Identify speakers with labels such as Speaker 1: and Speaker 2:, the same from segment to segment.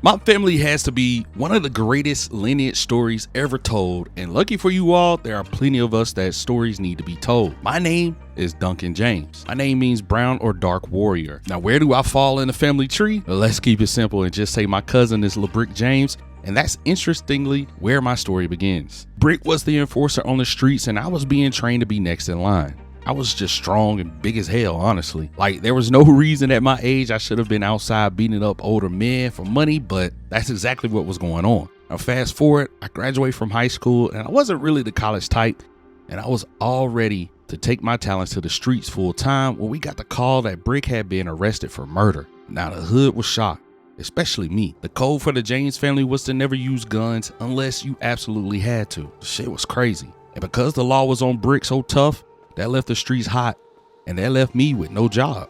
Speaker 1: My family has to be one of the greatest lineage stories ever told, and lucky for you all, there are plenty of us that stories need to be told. My name is Duncan James. My name means brown or dark warrior. Now, where do I fall in the family tree? Well, let's keep it simple and just say my cousin is LeBrick James, and that's interestingly where my story begins. Brick was the enforcer on the streets, and I was being trained to be next in line. I was just strong and big as hell, honestly. Like, there was no reason at my age I should have been outside beating up older men for money, but that's exactly what was going on. Now, fast forward, I graduated from high school, and I wasn't really the college type, and I was all ready to take my talents to the streets full time when we got the call that Brick had been arrested for murder. Now, the hood was shocked, especially me. The code for the James family was to never use guns unless you absolutely had to. The shit was crazy. And because the law was on Brick so tough, that left the streets hot, and that left me with no job.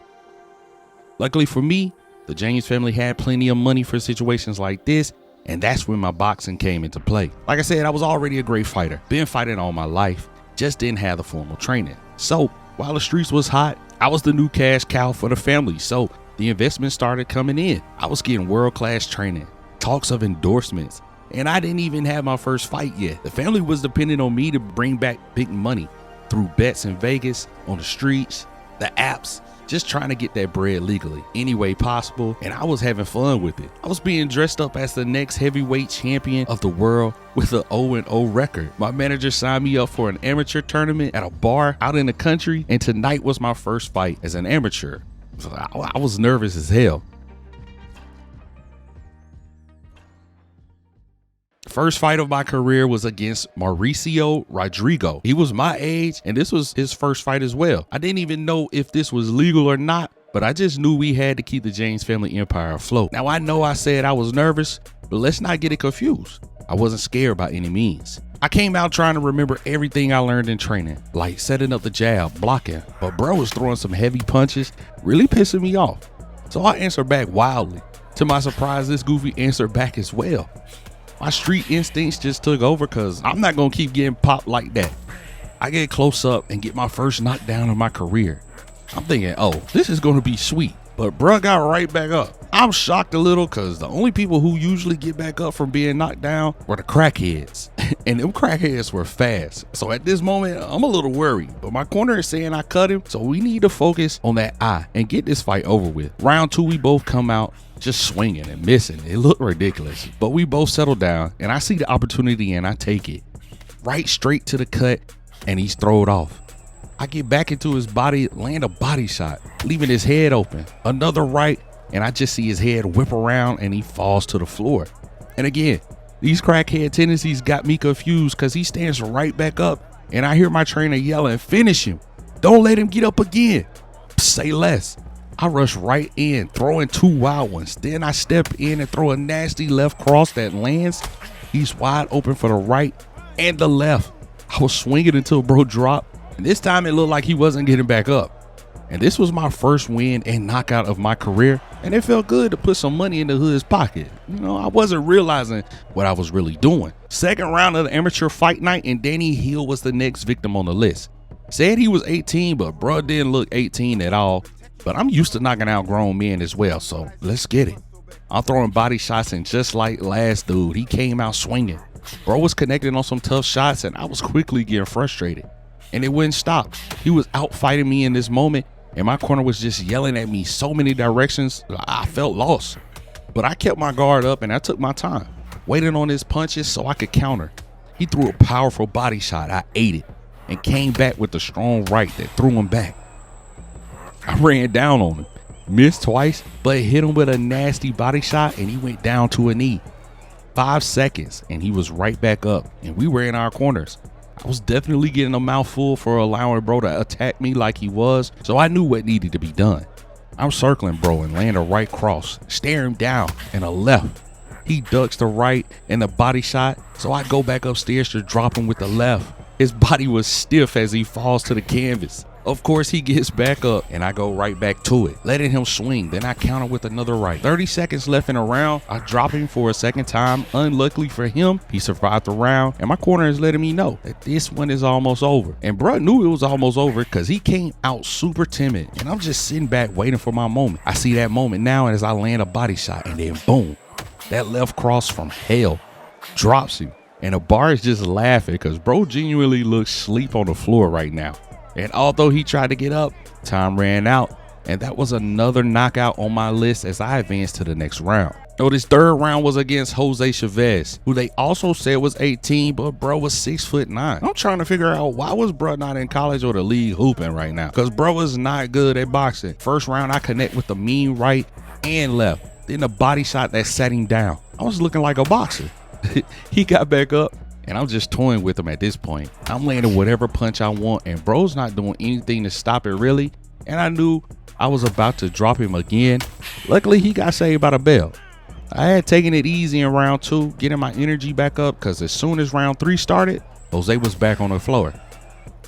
Speaker 1: Luckily for me, the James family had plenty of money for situations like this, and that's when my boxing came into play. Like I said, I was already a great fighter, been fighting all my life, just didn't have the formal training. So while the streets was hot, I was the new cash cow for the family, so the investment started coming in. I was getting world-class training, talks of endorsements, and I didn't even have my first fight yet. The family was dependent on me to bring back big money through bets in Vegas, on the streets, the apps, just trying to get that bread legally any way possible, and I was having fun with it. I was being dressed up as the next heavyweight champion of the world with an 0-0 record. My manager signed me up for an amateur tournament at a bar out in the country, and tonight was my first fight as an amateur. So I was nervous as hell. First fight of my career was against Mauricio Rodrigo. He was my age, and this was his first fight as well. I didn't even know if this was legal or not, but I just knew we had to keep the James family empire afloat. Now, I know I said I was nervous, but let's not get it confused. I wasn't scared by any means. I came out trying to remember everything I learned in training, like setting up the jab, blocking, but bro was throwing some heavy punches, really pissing me off. So I answered back wildly. To my surprise, this goofy answered back as well. My street instincts just took over because I'm not going to keep getting popped like that. I get close up and get my first knockdown of my career. I'm thinking, oh, this is going to be sweet. But bruh got right back up. I'm shocked a little because the only people who usually get back up from being knocked down were the crackheads. And them crackheads were fast. So at this moment, I'm a little worried. But my corner is saying I cut him. So we need to focus on that eye and get this fight over with. Round 2, we both come out just swinging and missing. It looked ridiculous. But we both settle down, and I see the opportunity and I take it. Right straight to the cut, and he's thrown off. I get back into his body, land a body shot, leaving his head open. Another right, and I just see his head whip around and he falls to the floor. And again, these crackhead tendencies got me confused because he stands right back up, and I hear my trainer yelling, "Finish him. Don't let him get up again." Say less. I rush right in, throwing 2 wild ones. Then I step in and throw a nasty left cross that lands. He's wide open for the right and the left. I was swinging until bro dropped, and this time it looked like he wasn't getting back up. And this was my first win and knockout of my career, and it felt good to put some money in the hood's pocket. You know, I wasn't realizing what I was really doing. Second round of the amateur fight night, and Danny Hill was the next victim on the list. Said he was 18, but bro didn't look 18 at all. But I'm used to knocking out grown men as well, so let's get it. I'm throwing body shots, and just like last dude, he came out swinging. Bro was connecting on some tough shots, and I was quickly getting frustrated. And it wouldn't stop. He was out fighting me in this moment, and my corner was just yelling at me so many directions, I felt lost. But I kept my guard up, and I took my time, waiting on his punches so I could counter. He threw a powerful body shot. I ate it, and came back with a strong right that threw him back. I ran down on him, missed twice, but hit him with a nasty body shot, and he went down to a knee. 5 seconds, and he was right back up, and we were in our corners. I was definitely getting a mouthful for allowing bro to attack me like he was, so I knew what needed to be done. I'm circling bro and land a right cross, stare him down, and a left. He ducks the right and the body shot, so I go back upstairs to drop him with the left. His body was stiff as he falls to the canvas. Of course, he gets back up, and I go right back to it, letting him swing. Then I counter with another right. 30 seconds left in the round. I drop him for a second time. Unluckily for him, he survived the round, and my corner is letting me know that this one is almost over. And bruh knew it was almost over because he came out super timid, and I'm just sitting back waiting for my moment. I see that moment now as I land a body shot, and then boom. That left cross from hell drops him. And the bar is just laughing because bro genuinely looks asleep on the floor right now. And although he tried to get up, time ran out. And that was another knockout on my list as I advanced to the next round. So this third round was against Jose Chavez, who they also said was 18, but bro was 6'9". I'm trying to figure out why was bro not in college or the league hooping right now? Because bro is not good at boxing. First round, I connect with the mean right and left. Then the body shot that sat him down. I was looking like a boxer. He got back up, and I'm just toying with him at this point. I'm landing whatever punch I want, and bro's not doing anything to stop it really. And I knew I was about to drop him again. Luckily, he got saved by the bell. I had taken it easy in round 2, getting my energy back up because as soon as round 3 started, Jose was back on the floor.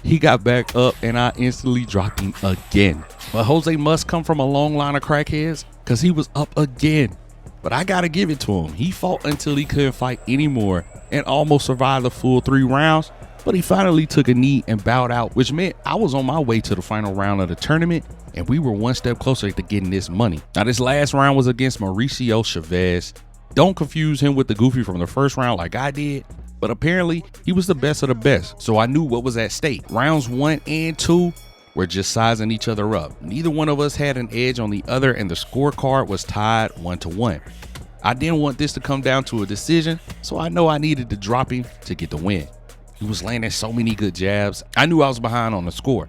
Speaker 1: He got back up and I instantly dropped him again. But Jose must come from a long line of crackheads because he was up again. But I gotta give it to him. He fought until he couldn't fight anymore and almost survived the full 3 rounds. But he finally took a knee and bowed out, which meant I was on my way to the final round of the tournament and we were one step closer to getting this money. Now this last round was against Mauricio Chavez. Don't confuse him with the goofy from the first round like I did, but apparently he was the best of the best, so I knew what was at stake. Rounds 1 and 2 were just sizing each other up. Neither one of us had an edge on the other and the scorecard was tied 1-1. I didn't want this to come down to a decision, so I know I needed to drop him to get the win. He was landing so many good jabs. I knew I was behind on the score.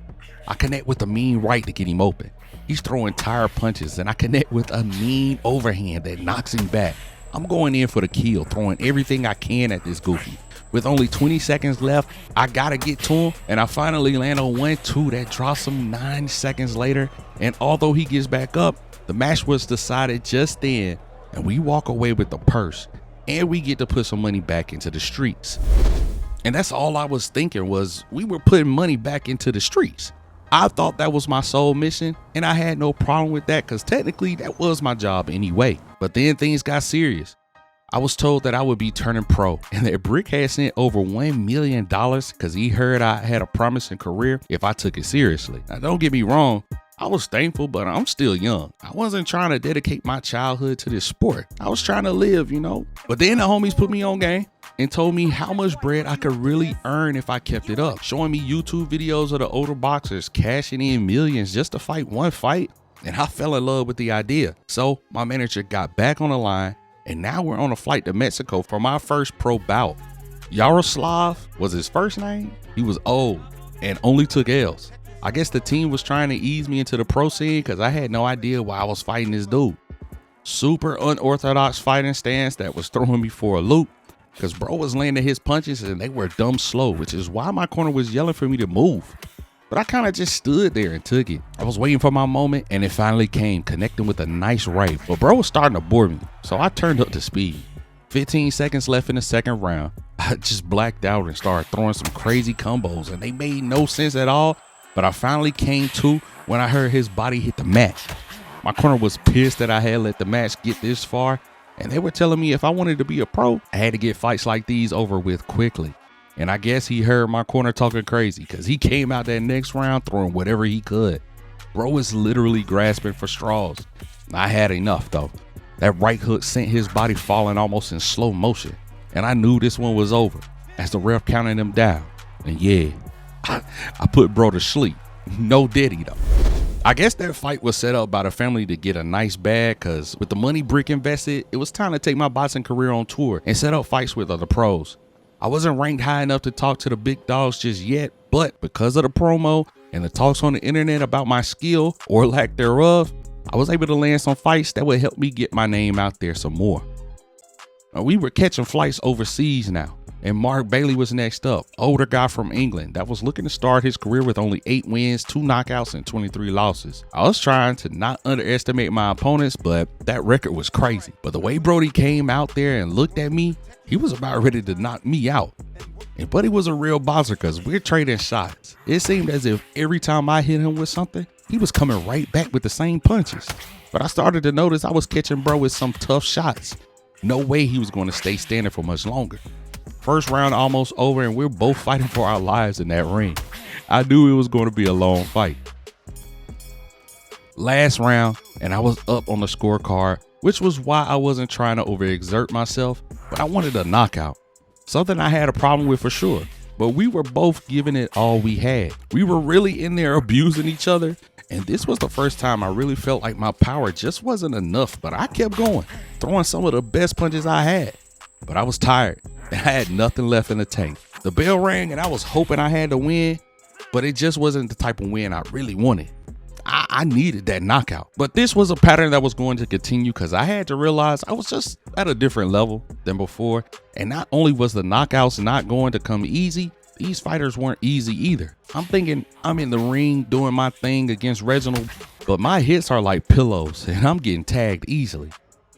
Speaker 1: I connect with a mean right to get him open. He's throwing tire punches and I connect with a mean overhand that knocks him back. I'm going in for the kill, throwing everything I can at this goofy. With only 20 seconds left, I gotta get to him, and I finally land on 1-2 that drops him 9 seconds later. And although he gets back up, the match was decided just then, and we walk away with the purse, and we get to put some money back into the streets. And that's all I was thinking was we were putting money back into the streets. I thought that was my sole mission, and I had no problem with that because technically that was my job anyway. But then things got serious. I was told that I would be turning pro and that Brick had sent over $1 million because he heard I had a promising career if I took it seriously. Now don't get me wrong, I was thankful, but I'm still young. I wasn't trying to dedicate my childhood to this sport. I was trying to live, you know. But then the homies put me on game and told me how much bread I could really earn if I kept it up, showing me YouTube videos of the older boxers cashing in millions just to fight one fight. And I fell in love with the idea. So my manager got back on the line, and now we're on a flight to Mexico for my first pro bout. Yaroslav was his first name. He was old and only took L's. I guess the team was trying to ease me into the pro scene because I had no idea why I was fighting this dude. Super unorthodox fighting stance that was throwing me for a loop because bro was landing his punches and they were dumb slow, which is why my corner was yelling for me to move. But I kind of just stood there and took it. I was waiting for my moment and it finally came, connecting with a nice right. But bro was starting to bore me, so I turned up the speed. 15 seconds left in the second round. I just blacked out and started throwing some crazy combos and they made no sense at all. But I finally came to when I heard his body hit the mat. My corner was pissed that I had let the match get this far, and they were telling me if I wanted to be a pro, I had to get fights like these over with quickly. And I guess he heard my corner talking crazy because he came out that next round throwing whatever he could. Bro was literally grasping for straws. I had enough though. That right hook sent his body falling almost in slow motion, and I knew this one was over as the ref counted him down. And yeah, I put bro to sleep. No diddy though. I guess that fight was set up by the family to get a nice bag because with the money Brick invested, it was time to take my boxing career on tour and set up fights with other pros. I wasn't ranked high enough to talk to the big dogs just yet, but because of the promo and the talks on the internet about my skill or lack thereof, I was able to land some fights that would help me get my name out there some more. Now, we were catching flights overseas now. And Mark Bailey was next up, older guy from England that was looking to start his career with only 8 wins, 2 knockouts, and 23 losses. I was trying to not underestimate my opponents, but that record was crazy. But the way Brody came out there and looked at me, he was about ready to knock me out. And Buddy was a real boxer because we're trading shots. It seemed as if every time I hit him with something, he was coming right back with the same punches. But I started to notice I was catching bro with some tough shots. No way he was going to stay standing for much longer. First round almost over and we're both fighting for our lives in that ring. I knew it was going to be a long fight. Last round and I was up on the scorecard which was why I wasn't trying to overexert myself, but I wanted a knockout. Something I had a problem with for sure, but we were both giving it all we had. We were really in there abusing each other, and this was the first time I really felt like my power just wasn't enough, but I kept going, throwing some of the best punches I had. But I was tired, and I had nothing left in the tank. The bell rang, and I was hoping I had to win, but it just wasn't the type of win I really wanted. I needed that knockout. But this was a pattern that was going to continue because I had to realize I was just at a different level than before. And not only was the knockouts not going to come easy, these fighters weren't easy either. I'm thinking I'm in the ring doing my thing against Reginald, but my hits are like pillows and I'm getting tagged easily.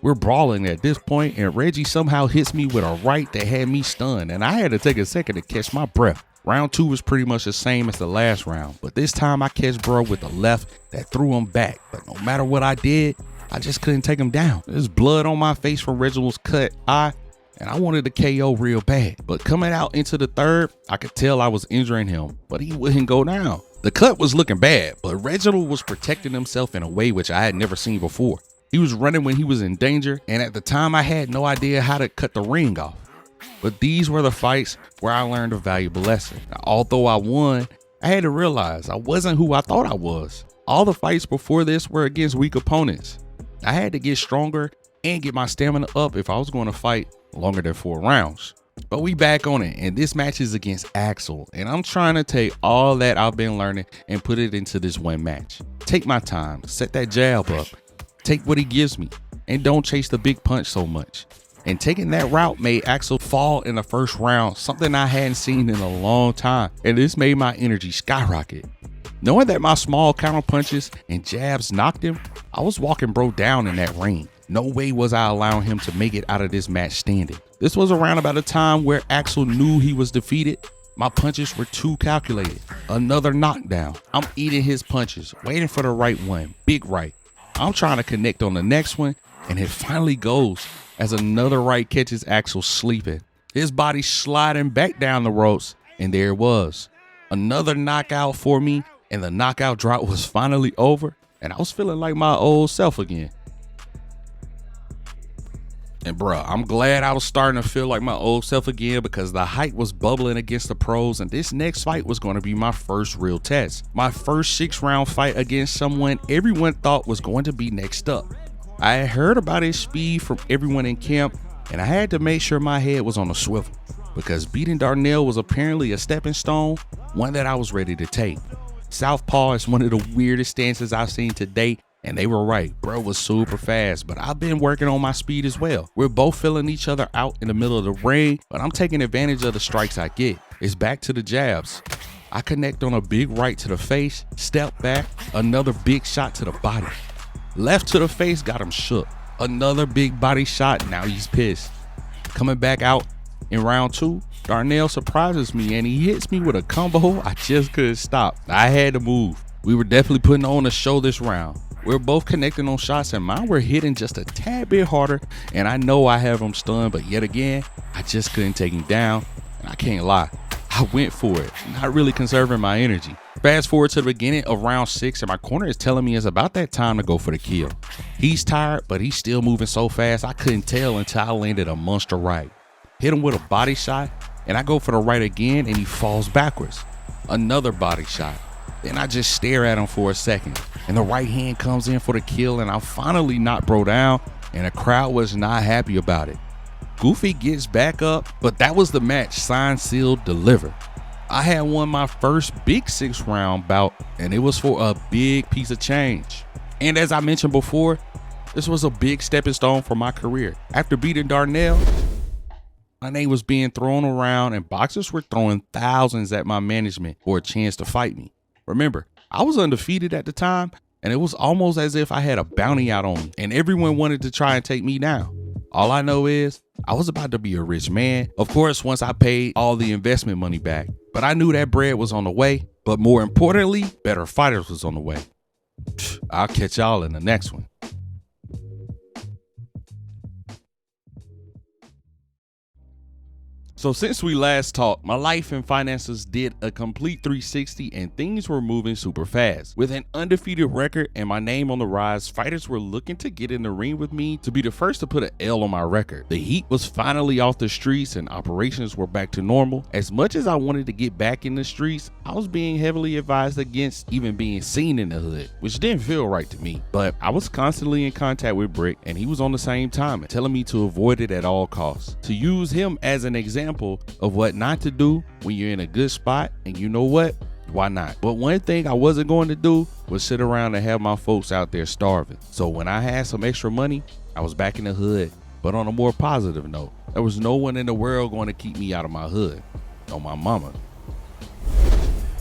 Speaker 1: We're brawling at this point and Reggie somehow hits me with a right that had me stunned and I had to take a second to catch my breath. Round 2 was pretty much the same as the last round, but this time I catch bro with the left that threw him back. But no matter what I did, I just couldn't take him down. There's blood on my face from Reginald's cut eye, and I wanted to KO real bad. But coming out into the third, I could tell I was injuring him, but he wouldn't go down. The cut was looking bad, but Reginald was protecting himself in a way which I had never seen before. He was running when he was in danger, and at the time I had no idea how to cut the ring off. But these were the fights where I learned a valuable lesson. Now, although I won, I had to realize I wasn't who I thought I was. All the fights before this were against weak opponents. I had to get stronger and get my stamina up if I was going to fight longer than 4 rounds. But we back on it, and this match is against Axel, and I'm trying to take all that I've been learning and put it into this one match. Take my time, set that jab up, take what he gives me, and don't chase the big punch so much. And taking that route made Axel fall in the first round, something I hadn't seen in a long time, and this made my energy skyrocket. Knowing that my small counter punches and jabs knocked him, I was walking bro down in that ring. No way was I allowing him to make it out of this match standing. This was around about a time where Axel knew he was defeated. My punches were too calculated. Another knockdown. I'm eating his punches, waiting for the right one, big right. I'm trying to connect on the next one, and it finally goes as another right catches Axel sleeping. His body sliding back down the ropes, and there it was. Another knockout for me, and the knockout drought was finally over, and I was feeling like my old self again. And bruh, I'm glad I was starting to feel like my old self again because the hype was bubbling against the pros, and this next fight was going to be my first real test. My first 6-round fight against someone everyone thought was going to be next up. I had heard about his speed from everyone in camp, and I had to make sure my head was on a swivel because beating Darnell was apparently a stepping stone, one that I was ready to take. Southpaw is one of the weirdest stances I've seen to date, and they were right. Bro was super fast, but I've been working on my speed as well. We're both filling each other out in the middle of the ring, but I'm taking advantage of the strikes I get. It's back to the jabs. I connect on a big right to the face, step back, another big shot to the body. Left to the face got him shook. Another big body shot, now he's pissed. Coming back out in round 2, Darnell surprises me and he hits me with a combo I just couldn't stop. I had to move. We were definitely putting on a show this round. We're both connecting on shots and mine were hitting just a tad bit harder, and I know I have him stunned, but yet again, I just couldn't take him down, and I can't lie. I went for it, not really conserving my energy. Fast forward to the beginning of round 6 and my corner is telling me it's about that time to go for the kill. He's tired, but he's still moving so fast I couldn't tell until I landed a monster right. Hit him with a body shot and I go for the right again and he falls backwards. Another body shot. Then I just stare at him for a second and the right hand comes in for the kill and I finally knock bro down and the crowd was not happy about it. Goofy gets back up, but that was the match, signed, sealed, delivered. I had won my first big 6-round bout and it was for a big piece of change. And as I mentioned before, this was a big stepping stone for my career. After beating Darnell, my name was being thrown around and boxers were throwing thousands at my management for a chance to fight me. Remember, I was undefeated at the time and it was almost as if I had a bounty out on me and everyone wanted to try and take me down. All I know is I was about to be a rich man. Of course, once I paid all the investment money back, but I knew that bread was on the way. But more importantly, better fighters was on the way. I'll catch y'all in the next one. So since we last talked, my life and finances did a complete 360 and things were moving super fast. With an undefeated record and my name on the rise, fighters were looking to get in the ring with me to be the first to put an L on my record. The heat was finally off the streets and operations were back to normal. As much as I wanted to get back in the streets, I was being heavily advised against even being seen in the hood, which didn't feel right to me. But I was constantly in contact with Brick and he was on the same time telling me to avoid it at all costs. To use him as an example of what not to do when you're in a good spot, and you know what? Why not? But one thing I wasn't going to do was sit around and have my folks out there starving. So when I had some extra money, I was back in the hood. But on a more positive note, there was no one in the world going to keep me out of my hood. On my mama.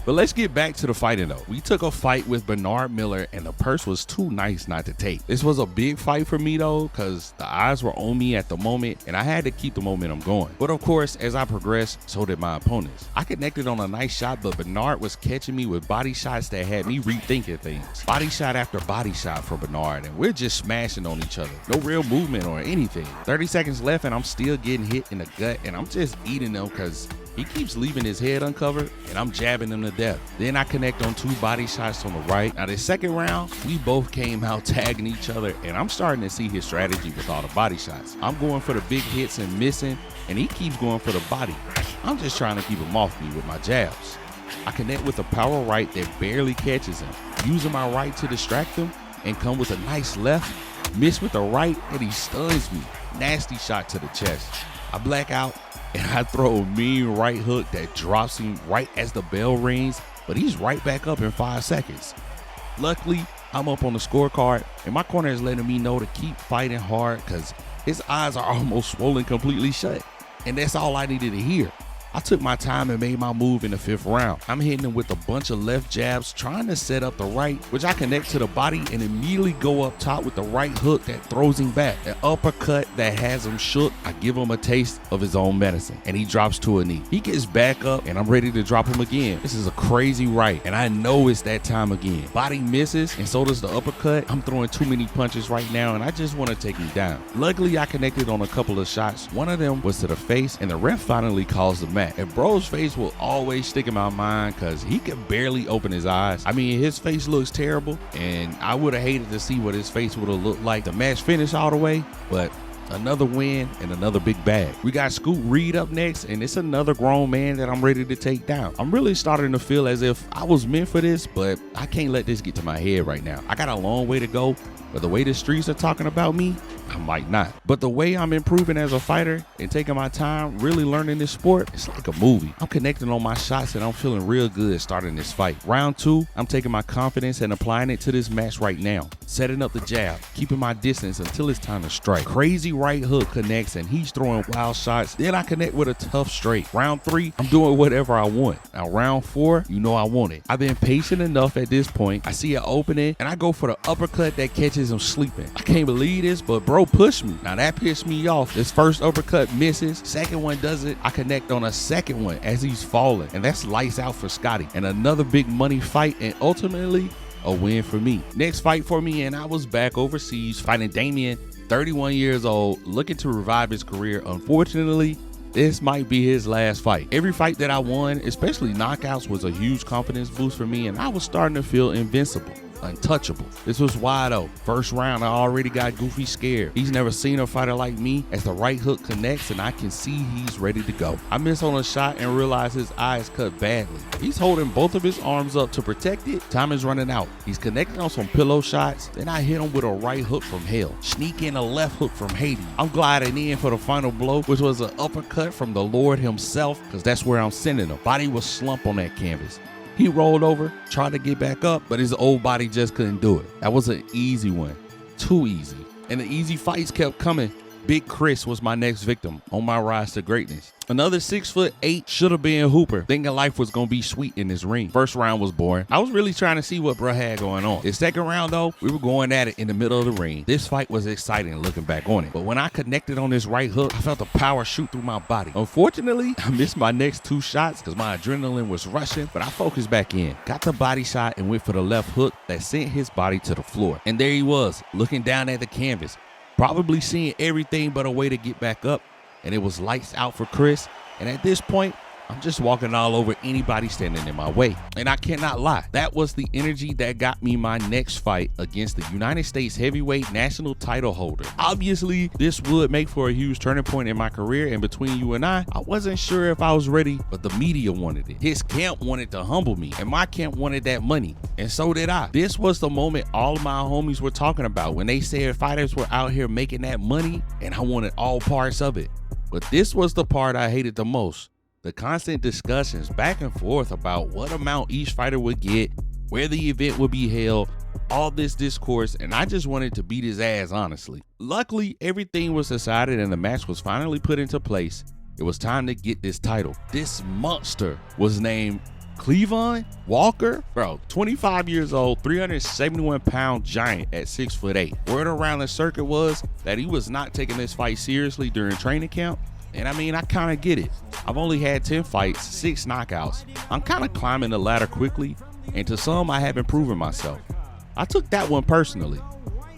Speaker 1: But let's get back to the fighting though. We took a fight with Bernard Miller and the purse was too nice not to take. This was a big fight for me though, because the eyes were on me at the moment and I had to keep the momentum going. But of course, as I progressed, so did my opponents. I connected on a nice shot, but Bernard was catching me with body shots that had me rethinking things. Body shot after body shot for Bernard and we're just smashing on each other. No real movement or anything. 30 seconds left and I'm still getting hit in the gut and I'm just eating them because he keeps leaving his head uncovered and I'm jabbing him to death. Then I connect on 2 body shots on the right. Now the second round, we both came out tagging each other and I'm starting to see his strategy with all the body shots. I'm going for the big hits and missing and he keeps going for the body. I'm just trying to keep him off me with my jabs. I connect with a power right that barely catches him, using my right to distract him and come with a nice left, miss with the right and he stuns me. Nasty shot to the chest. I black out and I throw a mean right hook that drops him right as the bell rings, but he's right back up in 5 seconds. Luckily, I'm up on the scorecard and my corner is letting me know to keep fighting hard because his eyes are almost swollen completely shut. And that's all I needed to hear. I took my time and made my move in the 5th round. I'm hitting him with a bunch of left jabs, trying to set up the right, which I connect to the body and immediately go up top with the right hook that throws him back. An uppercut that has him shook. I give him a taste of his own medicine and he drops to a knee. He gets back up and I'm ready to drop him again. This is a crazy right and I know it's that time again. Body misses and so does the uppercut. I'm throwing too many punches right now and I just want to take him down. Luckily, I connected on a couple of shots. One of them was to the face and the ref finally calls the match. And bro's face will always stick in my mind because he can barely open his eyes. I mean, his face looks terrible and I would have hated to see what his face would have looked like. The match finished all the way, but another win and another big bag. We got Scoot Reed up next and it's another grown man that I'm ready to take down. I'm really starting to feel as if I was meant for this, but I can't let this get to my head right now. I got a long way to go, but the way the streets are talking about me, I might not. But the way I'm improving as a fighter and taking my time, really learning this sport, it's like a movie. I'm connecting on my shots and I'm feeling real good starting this fight. Round 2, I'm taking my confidence and applying it to this match right now. Setting up the jab, keeping my distance until it's time to strike. Crazy right hook connects and he's throwing wild shots. Then I connect with a tough straight. Round 3, I'm doing whatever I want. Now round 4, you know I want it. I've been patient enough at this point. I see an opening and I go for the uppercut that catches him sleeping. I can't believe this, but bro pushed me. Now that pissed me off. This first uppercut misses. Second one doesn't. I connect on a second one as he's falling. And that's lights out for Scotty. And another big money fight and ultimately a win for me. Next fight for me and I was back overseas fighting Damien, 31 years old, looking to revive his career. Unfortunately, this might be his last fight. Every fight that I won, especially knockouts, was a huge confidence boost for me and I was starting to feel invincible. Untouchable. This was why though. First round, I already got Goofy scared. He's never seen a fighter like me as the right hook connects and I can see he's ready to go. I miss on a shot and realize his eye is cut badly. He's holding both of his arms up to protect it. Time is running out. He's connecting on some pillow shots. Then I hit him with a right hook from hell. Sneak in a left hook from Hades. I'm gliding in for the final blow, which was an uppercut from the Lord himself, because that's where I'm sending him. Body was slumped on that canvas. He rolled over, tried to get back up, but his old body just couldn't do it. That was an easy one. Too easy. And the easy fights kept coming. Big Chris was my next victim on my rise to greatness. Another 6'8" should have been Hooper, thinking life was gonna be sweet in this ring. First round was boring. I was really trying to see what bruh had going on. The second round though, we were going at it in the middle of the ring. This fight was exciting looking back on it. But when I connected on this right hook, I felt the power shoot through my body. Unfortunately, I missed my next 2 shots because my adrenaline was rushing, but I focused back in. Got the body shot and went for the left hook that sent his body to the floor. And there he was, looking down at the canvas, probably seeing everything but a way to get back up. And it was lights out for Chris. And at this point, I'm just walking all over anybody standing in my way. And I cannot lie, that was the energy that got me my next fight against the United States heavyweight national title holder. Obviously, this would make for a huge turning point in my career, and between you and I wasn't sure if I was ready, but the media wanted it. His camp wanted to humble me, and my camp wanted that money, and so did I. This was the moment all of my homies were talking about when they said fighters were out here making that money, and I wanted all parts of it. But this was the part I hated the most. The constant discussions back and forth about what amount each fighter would get, where the event would be held, all this discourse, and I just wanted to beat his ass, honestly. Luckily, everything was decided and the match was finally put into place. It was time to get this title. This monster was named Cleavon Walker, bro, 25 years old, 371-pound giant at 6'8". Word around the circuit was that he was not taking this fight seriously during training camp. And I mean, I kind of get it. I've only had 10 fights, 6 knockouts. I'm kind of climbing the ladder quickly, and to some, I haven't proven myself. I took that one personally.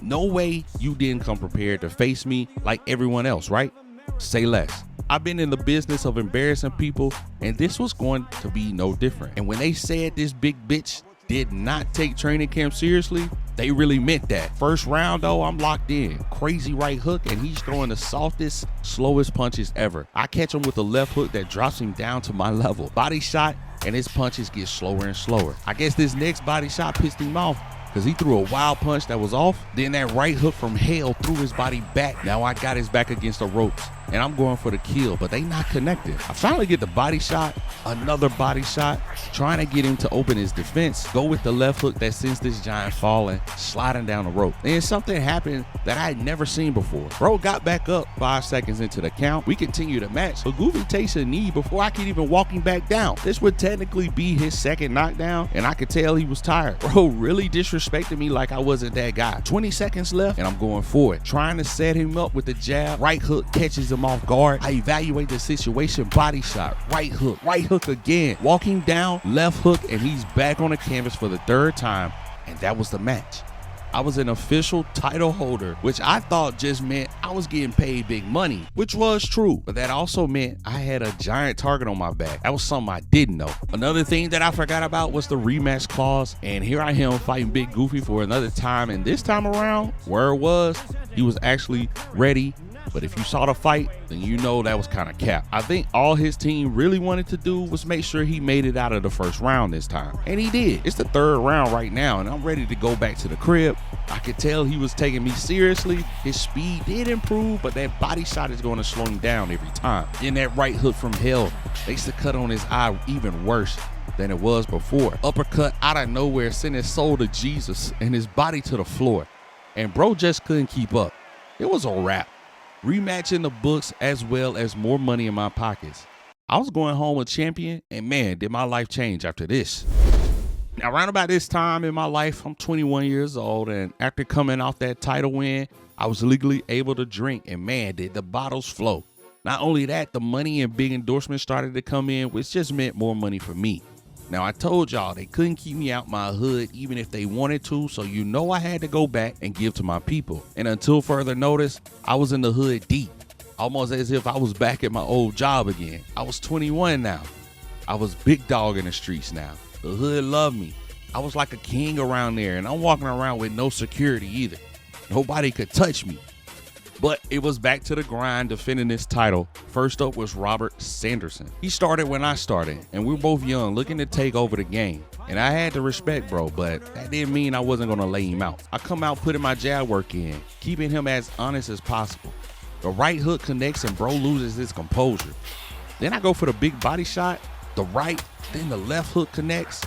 Speaker 1: No way you didn't come prepared to face me like everyone else, right? Say less. I've been in the business of embarrassing people, and this was going to be no different. And when they said this big bitch did not take training camp seriously, they really meant that. First round though, I'm locked in. Crazy right hook, and he's throwing the softest, slowest punches ever. I catch him with a left hook that drops him down to my level. Body shot, and his punches get slower and slower. I guess this next body shot pissed him off, because he threw a wild punch that was off. Then that right hook from hell threw his body back. Now I got his back against the ropes, and I'm going for the kill, but they not connected. I finally get the body shot, another body shot, trying to get him to open his defense, go with the left hook that sends this giant falling, sliding down the rope. Then something happened that I had never seen before. Bro got back up 5 seconds into the count. We continue the match, but Goofy takes a knee before I can even walk him back down. This would technically be his second knockdown, and I could tell he was tired. Bro really disrespected me like I wasn't that guy. 20 seconds left, and I'm going for it, trying to set him up with the jab. Right hook catches him off guard. I evaluate the situation, body shot, right hook again, walk him down, left hook, and he's back on the canvas for the third time, and that was the match. I was an official title holder, which I thought just meant I was getting paid big money, which was true, but that also meant I had a giant target on my back. That was something I didn't know. Another thing that I forgot about was the rematch clause, and here I am fighting Big Goofy for another time, and this time around, where it was, he was actually ready. But if you saw the fight, then you know that was kind of cap. I think all his team really wanted to do was make sure he made it out of the first round this time. And he did. It's the third round right now, and I'm ready to go back to the crib. I could tell he was taking me seriously. His speed did improve, but that body shot is going to slow him down every time. Then that right hook from hell makes the cut on his eye even worse than it was before. Uppercut out of nowhere, sent his soul to Jesus and his body to the floor. And bro just couldn't keep up. It was a wrap. Rematch in the books, as well as more money in my pockets. I was going home a champion, and man, did my life change after this. Now, around about this time in my life, I'm 21 years old, and after coming off that title win, I was legally able to drink, and man, did the bottles flow. Not only that, the money and big endorsements started to come in, which just meant more money for me. Now, I told y'all they couldn't keep me out my hood even if they wanted to, so you know I had to go back and give to my people. And until further notice, I was in the hood deep, almost as if I was back at my old job again. I was 21 now. I was big dog in the streets now. The hood loved me. I was like a king around there, and I'm walking around with no security either. Nobody could touch me. But it was back to the grind defending this title. First up was Robert Sanderson. He started when I started, and we were both young, looking to take over the game. And I had to respect bro, but that didn't mean I wasn't gonna lay him out. I come out putting my jab work in, keeping him as honest as possible. The right hook connects and bro loses his composure. Then I go for the big body shot, the right, then the left hook connects.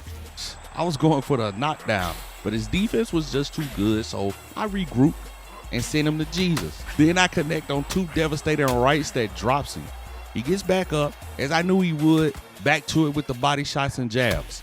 Speaker 1: I was going for the knockdown, but his defense was just too good, so I regrouped and send him to Jesus. Then I connect on 2 devastating rights that drops him. He gets back up, as I knew he would, back to it with the body shots and jabs.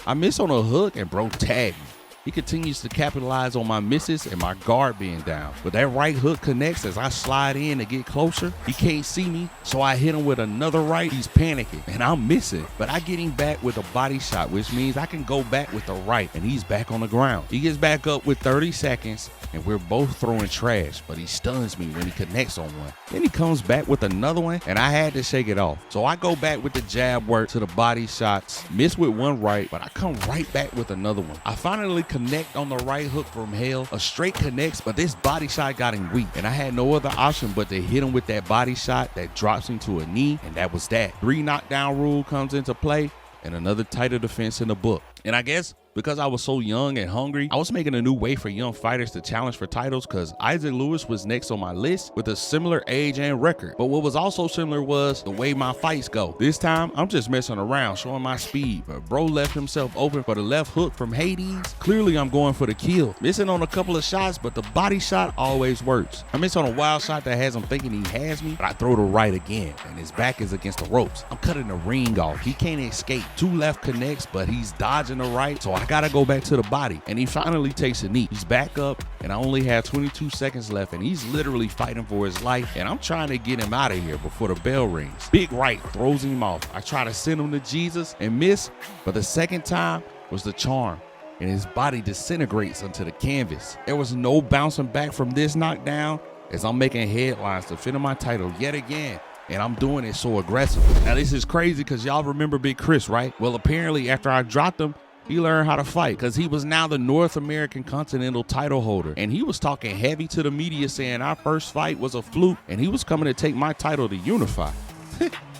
Speaker 1: I miss on a hook and bro tagged me. He continues to capitalize on my misses and my guard being down. But that right hook connects as I slide in to get closer. He can't see me, so I hit him with another right. He's panicking, and I'm missing. But I get him back with a body shot, which means I can go back with the right, and he's back on the ground. He gets back up with 30 seconds, and we're both throwing trash, but he stuns me when he connects on one. Then he comes back with another one, and I had to shake it off. So I go back with the jab work to the body shots, miss with one right, but I come right back with another one. I finally connect on the right hook from hell. A straight connects, but this body shot got him weak, and I had no other option but to hit him with that body shot that drops him to a knee, and that was that. 3 knockdown rule comes into play, and another title defense in the book. And I guess because I was so young and hungry, I was making a new way for young fighters to challenge for titles because Isaac Lewis was next on my list with a similar age and record. But what was also similar was the way my fights go. This time, I'm just messing around, showing my speed, but bro left himself open for the left hook from Hades. Clearly, I'm going for the kill. Missing on a couple of shots, but the body shot always works. I miss on a wild shot that has him thinking he has me, but I throw the right again, and his back is against the ropes. I'm cutting the ring off. He can't escape. 2 left connects, but he's dodging the right, so I gotta go back to the body, and he finally takes a knee. He's back up, and I only have 22 seconds left, and he's literally fighting for his life, and I'm trying to get him out of here before the bell rings. Big right throws him off. I try to send him to Jesus and miss, but the second time was the charm, and his body disintegrates onto the canvas. There was no bouncing back from this knockdown as I'm making headlines defending my title yet again. And I'm doing it so aggressive. Now this is crazy because y'all remember Big Chris, right? Well, apparently after I dropped him, he learned how to fight because he was now the North American Continental title holder. And he was talking heavy to the media saying our first fight was a fluke and he was coming to take my title to Unify.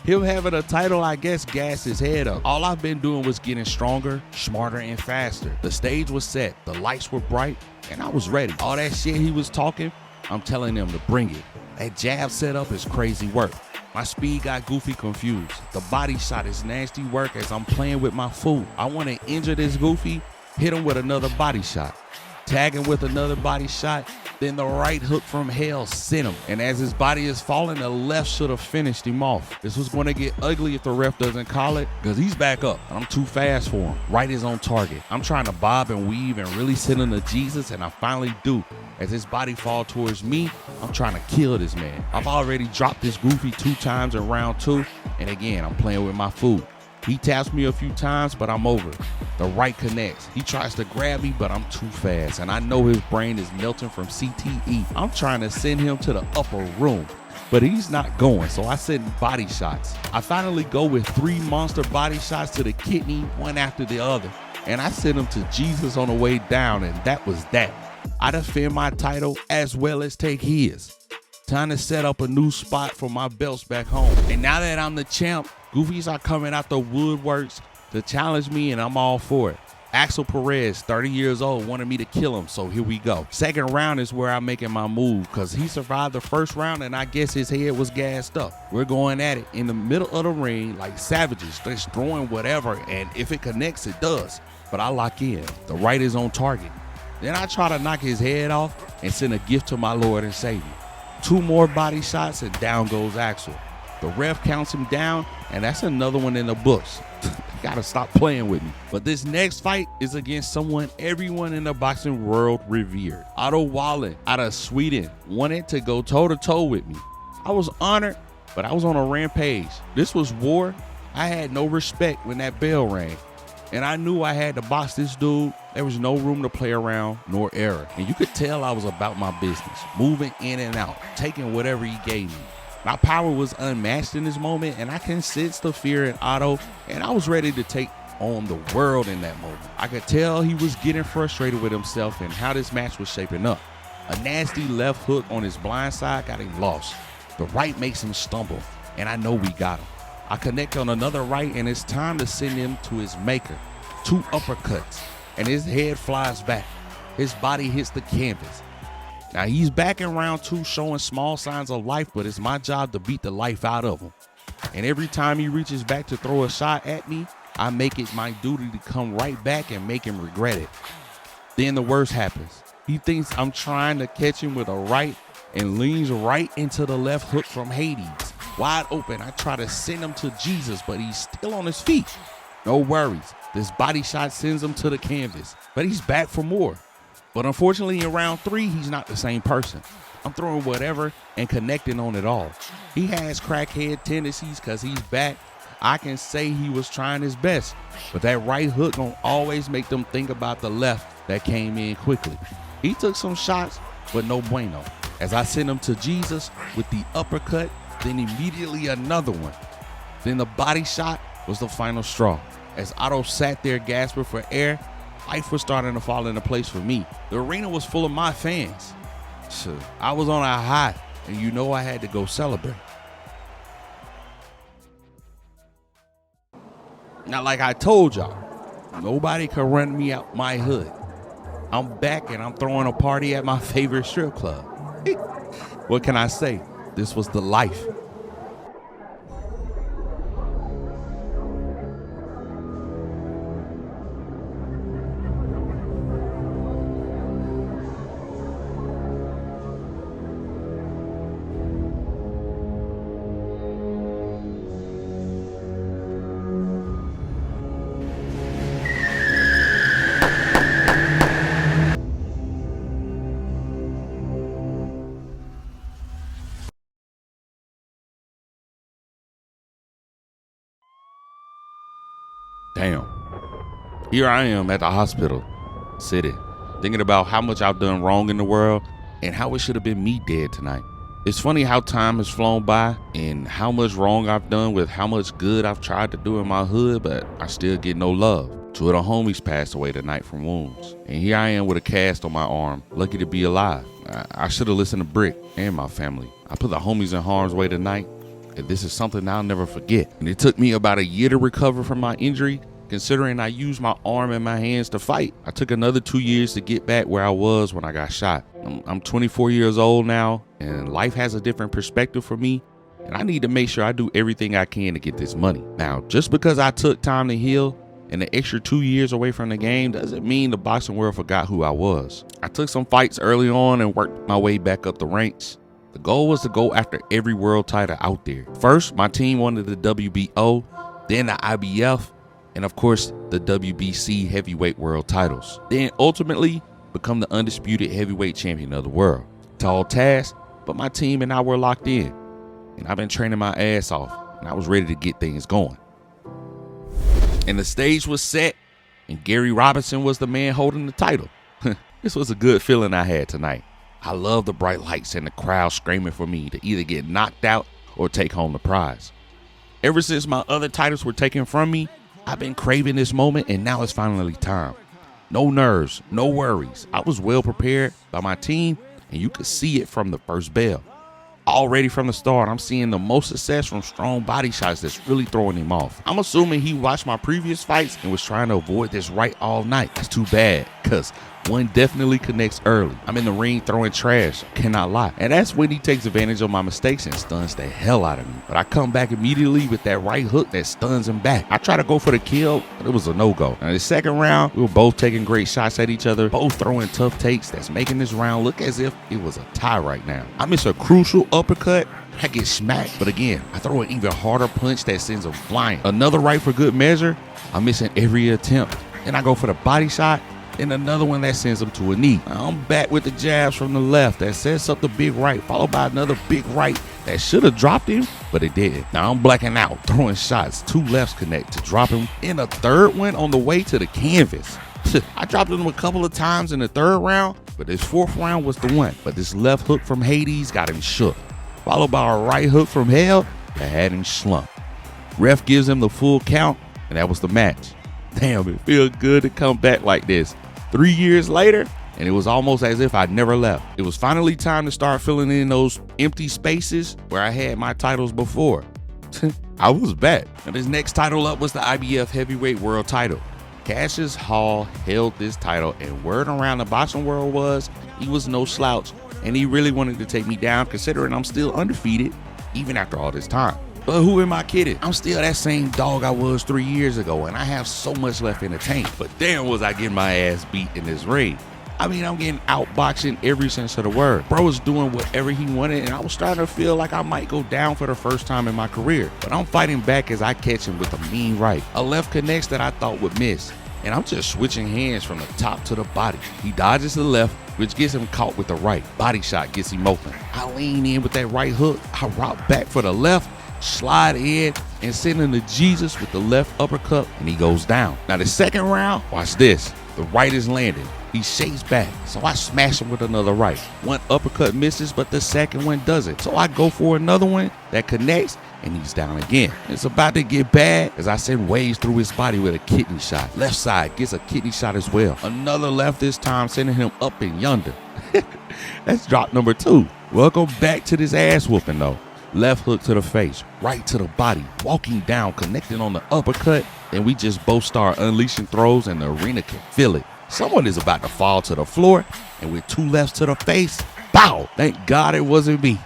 Speaker 1: Him having a title, I guess, gassed his head up. All I've been doing was getting stronger, smarter, and faster. The stage was set, the lights were bright, and I was ready. All that shit he was talking, I'm telling them to bring it. That jab setup is crazy work. My speed got goofy confused. The body shot is nasty work as I'm playing with my food. I want to injure this goofy, hit him with another body shot. Tag him with another body shot, then the right hook from hell sent him. And as his body is falling, the left should have finished him off. This was going to get ugly if the ref doesn't call it because he's back up. I'm too fast for him. Right is on target. I'm trying to bob and weave and really send him to Jesus, and I finally do. As his body falls towards me, I'm trying to kill this man. I've already dropped this goofy 2 times in round 2, and again, I'm playing with my food. He taps me a few times, but I'm over. The right connects. He tries to grab me, but I'm too fast, and I know his brain is melting from CTE. I'm trying to send him to the upper room, but he's not going, so I send body shots. I finally go with 3 monster body shots to the kidney, one after the other, and I send him to Jesus on the way down, and that was that. I defend my title as well as take his. Time to set up a new spot for my belts back home. And now that I'm the champ, goofies are coming out the woodworks to challenge me, and I'm all for it. Axel Perez, 30 years old, wanted me to kill him, so here we go. Second round is where I'm making my move because he survived the first round, and I guess his head was gassed up. We're going at it in the middle of the ring like savages, just throwing whatever, and if it connects, it does. But I lock in. The right is on target. Then I try to knock his head off and send a gift to my Lord and Savior. 2 more body shots and down goes Axel. The ref counts him down, and that's another one in the books. Gotta stop playing with me. But this next fight is against someone everyone in the boxing world revered. Otto Wallen out of Sweden wanted to go toe-to-toe with me. I was honored, but I was on a rampage. This was war. I had no respect when that bell rang. And I knew I had to box this dude. There was no room to play around nor error. And you could tell I was about my business, moving in and out, taking whatever he gave me. My power was unmatched in this moment, and I can sense the fear in Otto, and I was ready to take on the world in that moment. I could tell he was getting frustrated with himself and how this match was shaping up. A nasty left hook on his blind side got him lost. The right makes him stumble, and I know we got him. I connect on another right, and it's time to send him to his maker. 2 uppercuts, and his head flies back. His body hits the canvas. Now he's back in round 2 showing small signs of life, but it's my job to beat the life out of him. And every time he reaches back to throw a shot at me, I make it my duty to come right back and make him regret it. Then the worst happens. He thinks I'm trying to catch him with a right and leans right into the left hook from Hades. Wide open, I try to send him to Jesus, but he's still on his feet. No worries, this body shot sends him to the canvas, but he's back for more. But unfortunately in round 3, he's not the same person. I'm throwing whatever and connecting on it all. He has crackhead tendencies because he's back. I can say he was trying his best, but that right hook gonna always make them think about the left that came in quickly. He took some shots, but no bueno. As I sent him to Jesus with the uppercut, then immediately another one. Then the body shot was the final straw. As Otto sat there gasping for air, life was starting to fall into place for me. The arena was full of my fans. I was on a high, and you know I had to go celebrate. Now, like I told y'all, nobody can run me out my hood. I'm back and I'm throwing a party at my favorite strip club. What can I say? This was the life. Damn. Here I am at the hospital, sitting, thinking about how much I've done wrong in the world and how it should have been me dead tonight. It's funny how time has flown by and how much wrong I've done with how much good I've tried to do in my hood, but I still get no love. Two of the homies passed away tonight from wounds. And here I am with a cast on my arm, lucky to be alive. I should have listened to Brick and my family. I put the homies in harm's way tonight. And this is something I'll never forget. And it took me about a year to recover from my injury, considering I used my arm and my hands to fight. I took another 2 years to get back where I was when I got shot. I'm 24 years old now, and life has a different perspective for me, and I need to make sure I do everything I can to get this money. Now, just because I took time to heal and the extra 2 years away from the game doesn't mean the boxing world forgot who I was. I took some fights early on and worked my way back up the ranks. The goal was to go after every world title out there. First, my team wanted the WBO, then the IBF, and of course, the WBC heavyweight world titles. Then ultimately, become the undisputed heavyweight champion of the world. Tall task, but my team and I were locked in. And I've been training my ass off, and I was ready to get things going. And the stage was set, and Gary Robinson was the man holding the title. This was a good feeling I had tonight. I love the bright lights and the crowd screaming for me to either get knocked out or take home the prize. Ever since my other titles were taken from me, I've been craving this moment, and now it's finally time. No nerves, no worries. I was well prepared by my team, and you could see it from the first bell. Already from the start, I'm seeing the most success from strong body shots that's really throwing him off. I'm assuming he watched my previous fights and was trying to avoid this right all night. That's too bad, because one definitely connects early. I'm in the ring throwing trash, cannot lie. And that's when he takes advantage of my mistakes and stuns the hell out of me. But I come back immediately with that right hook that stuns him back. I try to go for the kill, but it was a no-go. Now the second round, we were both taking great shots at each other, both throwing tough takes that's making this round look as if it was a tie right now. I miss a crucial uppercut, I get smacked, but again, I throw an even harder punch that sends him flying. Another right for good measure, I'm missing every attempt. Then I go for the body shot, and another one that sends him to a knee. I'm back with the jabs from the left that sets up the big right, followed by another big right that should have dropped him, but it didn't. Now I'm blacking out, throwing shots, two lefts connect to drop him, and a third one on the way to the canvas. I dropped him a couple of times in the third round, but this fourth round was the one. But this left hook from Hades got him shook, followed by a right hook from Hell that had him slumped. Ref gives him the full count, and that was the match. Damn, it feels good to come back like this. 3 years later, and it was almost as if I'd never left. It was finally time to start filling in those empty spaces where I had my titles before. I was back. And his next title up was the IBF heavyweight world title. Cassius Hall held this title, and word around the boxing world was he was no slouch, and he really wanted to take me down, considering I'm still undefeated even after all this time. But who am I kidding? I'm still that same dog I was 3 years ago, and I have so much left in the tank. But damn was I getting my ass beat in this ring. I mean, I'm getting outboxed in every sense of the word. Bro was doing whatever he wanted, and I was starting to feel like I might go down for the first time in my career. But I'm fighting back as I catch him with a mean right. A left connects that I thought would miss, and I'm just switching hands from the top to the body. He dodges the left, which gets him caught with the right. Body shot gets him open. I lean in with that right hook. I rock back for the left, slide in, and send him to Jesus with the left uppercut, and he goes down. Now the second round, watch this. The right is landing. He shakes back, so I smash him with another right. One uppercut misses, but the second one doesn't. So I go for another one that connects, and he's down again. It's about to get bad as I send waves through his body with a kidney shot. Left side gets a kidney shot as well. Another left this time, sending him up and yonder. That's drop number 2. Welcome back to this ass whooping though. Left hook to the face, right to the body, walking down, connecting on the uppercut, and we just both start unleashing throws and the arena can feel it. Someone is about to fall to the floor, and with 2 lefts to the face, bow! Thank God it wasn't me.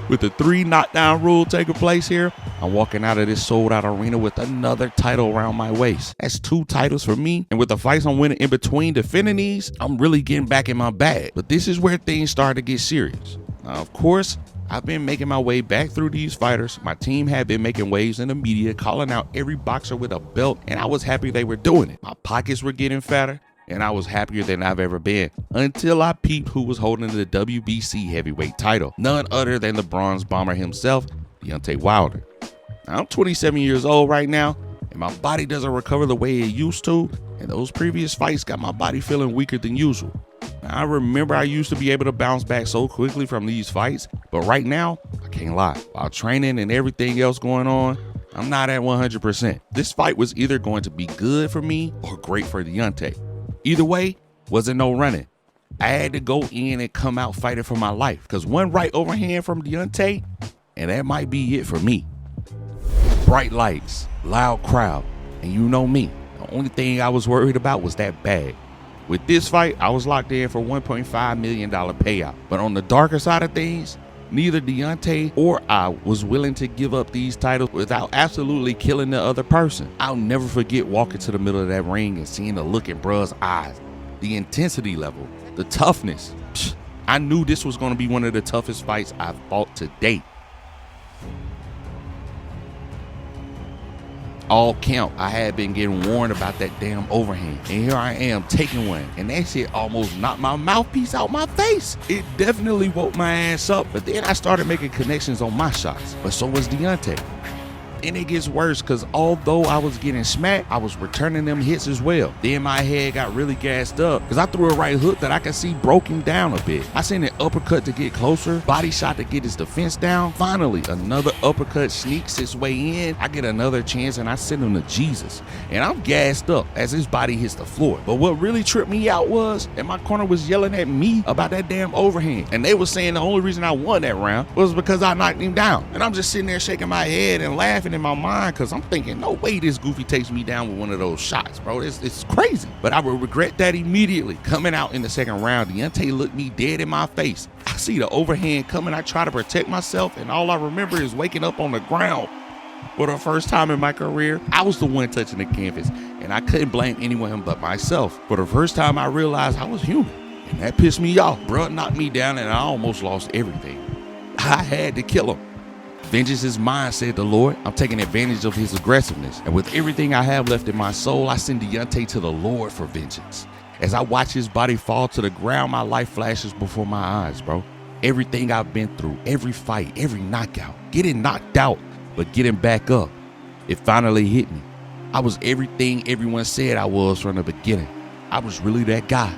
Speaker 1: With the 3 knockdown rule taking place here, I'm walking out of this sold out arena with another title around my waist. That's 2 titles for me, and with the fights I'm winning in between defending these, I'm really getting back in my bag. But this is where things start to get serious. Now, of course, I've been making my way back through these fighters. My team had been making waves in the media, calling out every boxer with a belt, and I was happy they were doing it. My pockets were getting fatter, and I was happier than I've ever been, until I peeped who was holding the WBC heavyweight title. None other than the Bronze Bomber himself, Deontay Wilder. Now, I'm 27 years old right now, and my body doesn't recover the way it used to, and those previous fights got my body feeling weaker than usual. Now, I remember I used to be able to bounce back so quickly from these fights, but right now, I can't lie. While training and everything else going on, I'm not at 100%. This fight was either going to be good for me or great for Deontay. Either way, wasn't no running. I had to go in and come out fighting for my life, because one right overhand from Deontay, and that might be it for me. Bright lights, loud crowd, and you know me. The only thing I was worried about was that bag. With this fight, I was locked in for $1.5 million payout. But on the darker side of things, neither Deontay or I was willing to give up these titles without absolutely killing the other person. I'll never forget walking to the middle of that ring and seeing the look in bruh's eyes, the intensity level, the toughness. I knew this was going to be one of the toughest fights I've fought to date. All count, I had been getting warned about that damn overhand, and here I am taking one, and that shit almost knocked my mouthpiece out my face. It definitely woke my ass up, but then I started making connections on my shots, but so was Deontay. And it gets worse, because although I was getting smacked, I was returning them hits as well. Then my head got really gassed up, because I threw a right hook that I could see broken down a bit. I sent an uppercut to get closer, body shot to get his defense down. Finally, another uppercut sneaks its way in. I get another chance, and I send him to Jesus. And I'm gassed up as his body hits the floor. But what really tripped me out was that my corner was yelling at me about that damn overhand. And they were saying the only reason I won that round was because I knocked him down. And I'm just sitting there shaking my head and laughing in my mind, because I'm thinking, no way this goofy takes me down with one of those shots, bro. It's crazy. But I would regret that immediately. Coming out in the second round, Deontay looked me dead in my face. I see the overhand coming. I try to protect myself, and all I remember is waking up on the ground. For the first time in my career, I was the one touching the canvas, and I couldn't blame anyone but myself. For the first time, I realized I was human, and that pissed me off. Bruh knocked me down, and I almost lost everything. I had to kill him. Vengeance is mine, said the Lord. I'm taking advantage of his aggressiveness. And with everything I have left in my soul, I send Deontay to the Lord for vengeance. As I watch his body fall to the ground, my life flashes before my eyes, bro. Everything I've been through, every fight, every knockout, getting knocked out, but getting back up. It finally hit me. I was everything everyone said I was from the beginning. I was really that guy.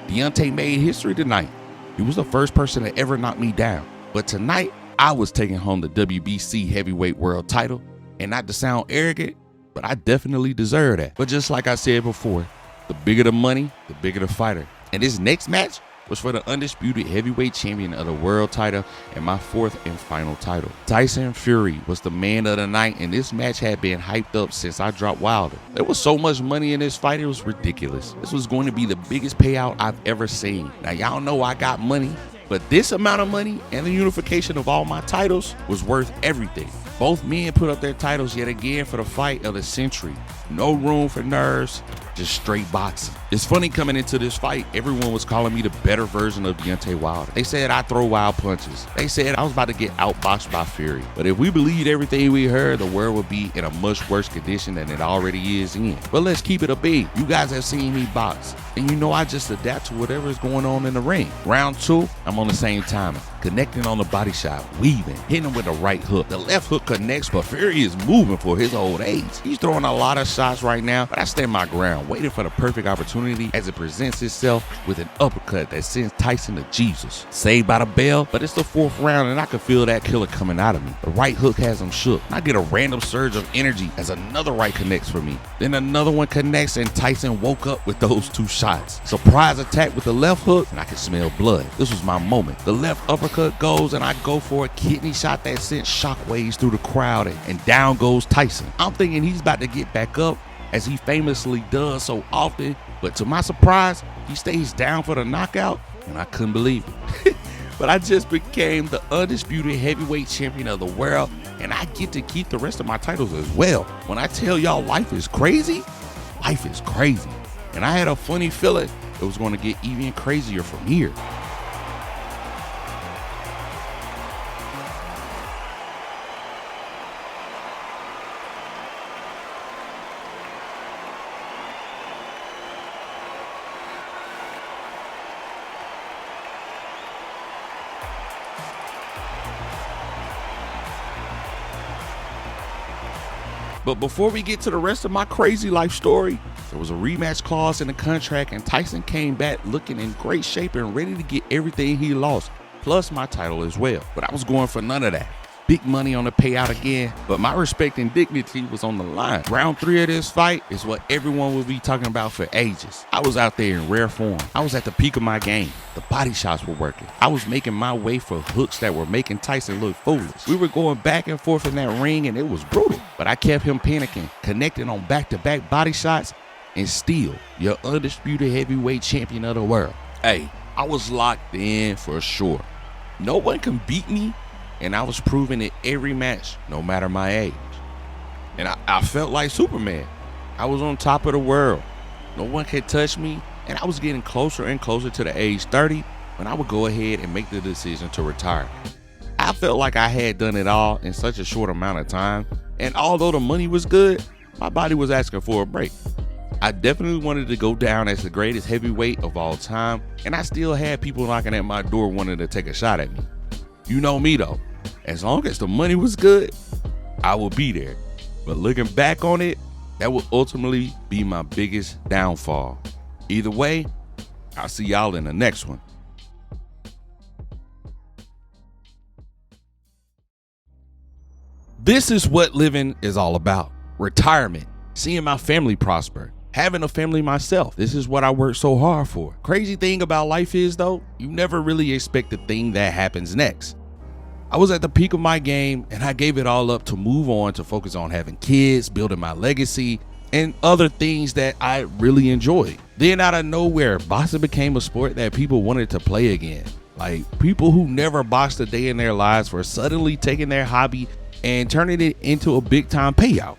Speaker 1: Deontay made history tonight. He was the first person to ever knock me down. But tonight, I was taking home the WBC heavyweight world title, and not to sound arrogant, but I definitely deserve that. But just like I said before, the bigger the money, the bigger the fighter. And this next match was for the undisputed heavyweight champion of the world title and my 4th and final title. Tyson Fury was the man of the night, and this match had been hyped up since I dropped Wilder. There was so much money in this fight, it was ridiculous. This was going to be the biggest payout I've ever seen. Now, y'all know I got money, but this amount of money and the unification of all my titles was worth everything. Both men put up their titles yet again for the fight of the century. No room for nerves, just straight boxing. It's funny, coming into this fight, everyone was calling me the better version of Deontay Wilder. They said I throw wild punches. They said I was about to get outboxed by Fury. But if we believed everything we heard, the world would be in a much worse condition than it already is in. But let's keep it a beat. You guys have seen me box, and you know I just adapt to whatever is going on in the ring. Round 2, I'm on the same timing. connecting on the body shot, weaving, hitting him with the right hook. The left hook connects, but Fury is moving for his old age. He's throwing a lot of shots right now, but I stand my ground, waiting for the perfect opportunity as it presents itself with an uppercut that sends Tyson to Jesus. Saved by the bell, but it's the 4th round and I can feel that killer coming out of me. The right hook has him shook. I get a random surge of energy as another right connects for me. Then another one connects and Tyson woke up with those 2 shots. Surprise attack with the left hook and I can smell blood. This was my moment. The left uppercut goes and I go for a kidney shot that sent shockwaves through the crowd and down goes Tyson. I'm thinking he's about to get back up as he famously does so often, but to my surprise, he stays down for the knockout and I couldn't believe it. But I just became the undisputed heavyweight champion of the world and I get to keep the rest of my titles as well. When I tell y'all life is crazy, life is crazy. And I had a funny feeling it was going to get even crazier from here. But before we get to the rest of my crazy life story, there was a rematch clause in the contract and Tyson came back looking in great shape and ready to get everything he lost, plus my title as well. But I was going for none of that. Big money on the payout again, but my respect and dignity was on the line. Round 3 of this fight is what everyone will be talking about for ages. I was out there in rare form. I was at the peak of my game. The body shots were working. I was making my way for hooks that were making Tyson look foolish. We were going back and forth in that ring and it was brutal, but I kept him panicking, connecting on back-to-back body shots, and still your undisputed heavyweight champion of the world. Hey, I was locked in for sure. No one can beat me. And I was proving it every match, no matter my age. And I felt like Superman. I was on top of the world. No one could touch me. And I was getting closer and closer to the age 30 when I would go ahead and make the decision to retire. I felt like I had done it all in such a short amount of time. And although the money was good, my body was asking for a break. I definitely wanted to go down as the greatest heavyweight of all time. And I still had people knocking at my door wanting to take a shot at me. You know me though. As long as the money was good, I would be there. But looking back on it, that would ultimately be my biggest downfall. Either way, I'll see y'all in the next one. This is what living is all about. Retirement, seeing my family prosper, having a family myself. This is what I worked so hard for. Crazy thing about life is though, you never really expect the thing that happens next. I was at the peak of my game and I gave it all up to move on to focus on having kids, building my legacy, and other things that I really enjoyed. Then out of nowhere, boxing became a sport that people wanted to play again. Like people who never boxed a day in their lives were suddenly taking their hobby and turning it into a big time payout.